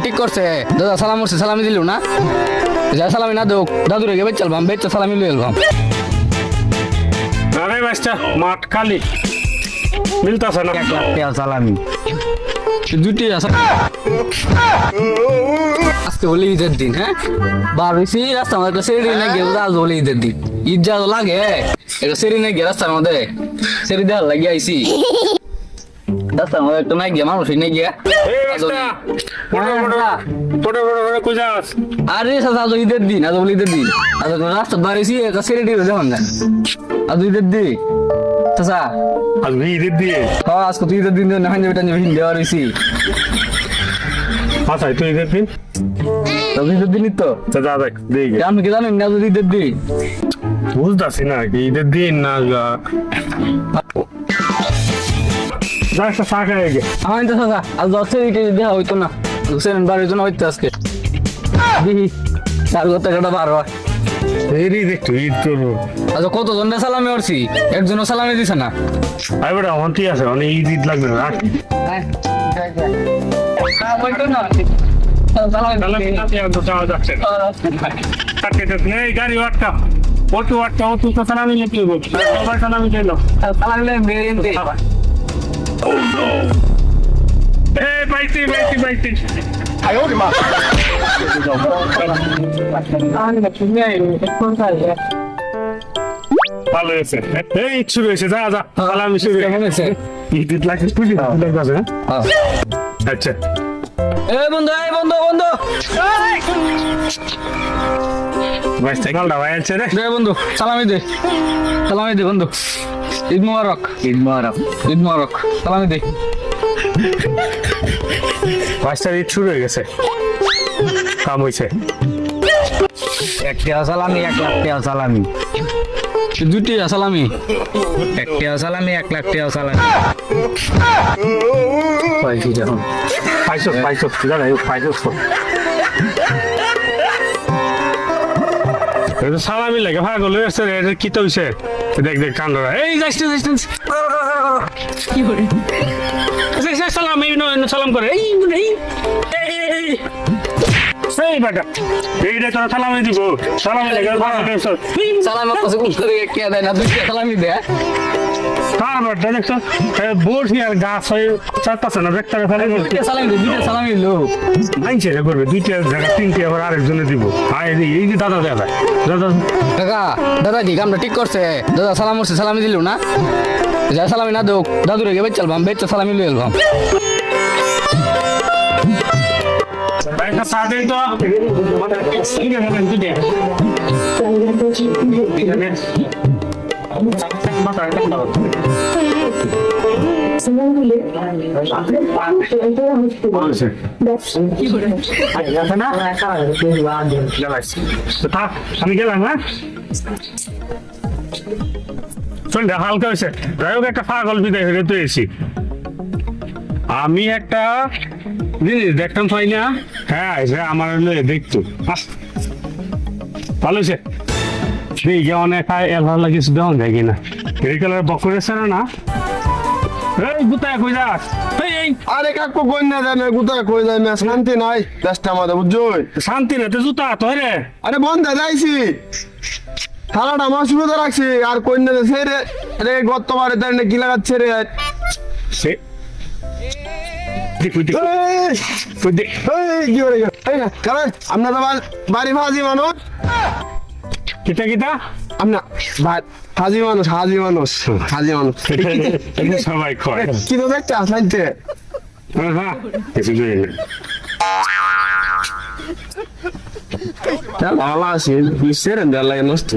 ঠিক করছে দাদা সালাম করছে সালামি দিল না যা সালামি না দোক দাদু রেগে বেচ চলবাম বেচ সালামি লই এলবাম আরে বাচ্চা মাঠ খালি মিলতাছে না সালামি দুটি আছে আজকে হলি ঈদের দিন হ্যাঁ বার হইছি রাস্তার মধ্যে একটা সেরি না গিয়ে আজ হলি ঈদের দিন ঈদ যা লাগে এটা সেরি না গিয়ে রাস্তার মধ্যে সেরি দেওয়ার লাগিয়ে আইসি রাস্তার মধ্যে একটা না গিয়ে মানুষ না গিয়া আরে আজ ঈদের দিন আজ হলি ঈদের দিন আজ রাস্তা বার হইছি একটা সেরি দিয়ে যখন না আজ ঈদের দিন চাচা আজ ঈদের দিয়ে হ্যাঁ আজকে তুই ঈদের দিন না হাঞ্জে বেটা হিন্দি দেওয়া রইছি আচ্ছা তুই ঈদের দিন ঈদের দিনই তো যা দেখ দেখি আমি কি জানি না যদি ঈদের দিন বুঝতেছি না কি ঈদের দিন না যা একটা চা খাই গে আমি তো চাচা আজ 10 তারিখে দেখা হইতো না হুসেন বাড়ির জন্য হইতো আজকে দেখি চার গত একটা বার হয় একটু ঈদ করবো আচ্ছা কত জনের সালামি করছি একজনও সালামি দিছে না আই বেটা অন্তি আছে অনেক ঈদ ঈদ লাগবে না গাড়ি আটকা অটো আটকা অটো তো সালামি নিতে হবে সবাই সালামি চাইল বাইতি বাইতি বাইতি ভালো হয়েছে এই শুরু হয়েছে যা যা সালামি শুরু হয়েছে ঈদ ঈদ লাগছে পুজি লাগবে আচ্ছা এই বন্ধু বন্ধু ভাই সাইকেলটা ভাই আছে রে দে বন্ধু সালামি দে বন্ধু ঈদ মোবারক সালামি দে পাঁচটা ঈদ শুরু হয়ে গেছে কাম হয়েছে একটা সালামি 1 লাখ টাকা সালামি দুটি সালামি একটা সালামি 1 লাখ টাকা সালামি পাইছি যখন পাইছো জানা পাইছো এটা সালামি লাগে ভাগল হয়েছে এটা কি তো হইছে দেখ দেখ কান্দরা এই যাইছে কি করে সালাম এই সালাম করে এই সেই বেটা এইটা তোরা সালামি দিব সালামি লাগে সালামি কত করে কে দেয় না দুটি সালামি দে তারপর দেখছো বসি আর গাছ হয়ে চারপাশে না দেখতে ফেলে দুটি সালামি লো আইনছে করবে দুইটা জায়গা তিনটে আবার আরেকজনে দিব আর এই যে দাদা দাদা দাদা ঠিক আমরা ঠিক করছে দাদা সালাম করছে সালামি দিল না যা সালামি না দোক দাদু রেগে বেচ চলবাম বেচ সালামি লই এলবাম একটা চা দিন তো আমি গেলাম হ্যাঁ চল হালকা হয়েছে যাই হোক একটা পাগল বিদায় হয়ে তো এসি আমি একটা জিনিস দেখতাম পাই না হ্যাঁ আমার দেখতো ভালো হয়েছে দেখে অনেক ভালো লাগিয়েছে দেওয়া যায় কিনা এই কালার বকরেছে না এই গুতায় কই যাস আরে কাকু কই না জানে গুতা কই যায় না শান্তি নাই দেশটা আমাদের বুঝছো শান্তি না তো জুতা তো রে আরে বন্ধ যাইছি থালাটা আমার শুরুতে রাখছি আর কই না সে রে রে গতবারে তাই না কি লাগাচ্ছে রে সে দেখ দেখ দেখ এই কি করে এই না কারণ আমরা তো বাড়ি ভাজি মানুষ কিটা কিটা আমরা হাজি মানুষ এটা সবাই কয় কি তো দেখতে আসলাইতে হ্যাঁ কিছু জয় ভালো আছে বুঝছেন দেওয়ার লাগে নষ্ট